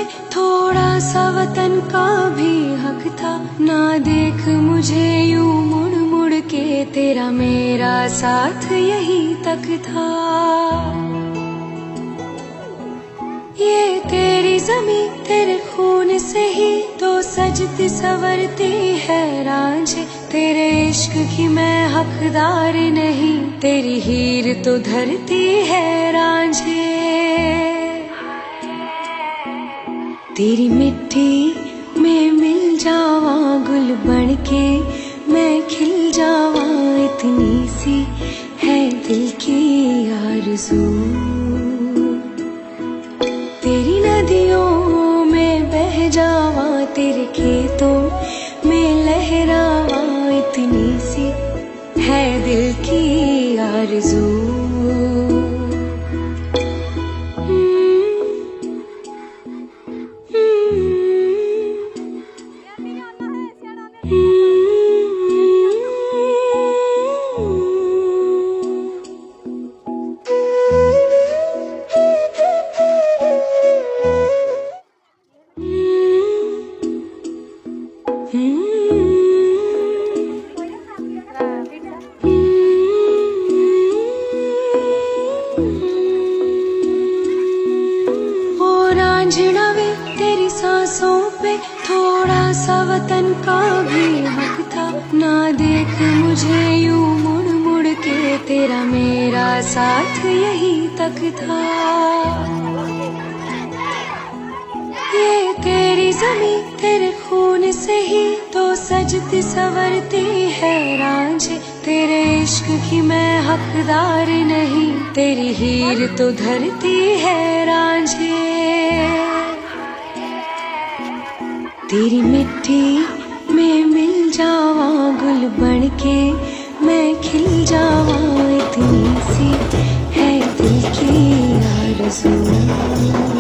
पे थोड़ा सा वतन का भी हक था। ना देख मुझे यूं मुड़ मुड़ के, तेरा मेरा साथ यही तक था। ये तेरी ज़मीं तेरे खून से ही तो सजती संवरती है रांझे। तेरे इश्क की मैं हकदार नहीं, तेरी हीर तो धरती है रांझे। तेरी मिट्टी में मिल जावा गुल बन के, मैं खिल जावा, इतनी सी है दिल की आरज़ू। तेरी नदियों में बह जावा, तेरे खेतों में लहरावा, इतनी सी है दिल की आरज़ू। वे तेरी सांसों पे थोड़ा सा वतन का भी हक था। ना देख मुझे यूं मुड़ मुड़ के, तेरा मेरा साथ यही तक था। ये तेरी ज़मीं तेरे खून से ही तो सजती संवरती है रांझे। तेरे इश्क की मैं हकदार नहीं, तेरी हीर तो धरती है रांझे। तेरी मिट्टी में मिल जावा गुल बन के, मैं खिल जावा, इतनी सी है दिल की आरज़ू।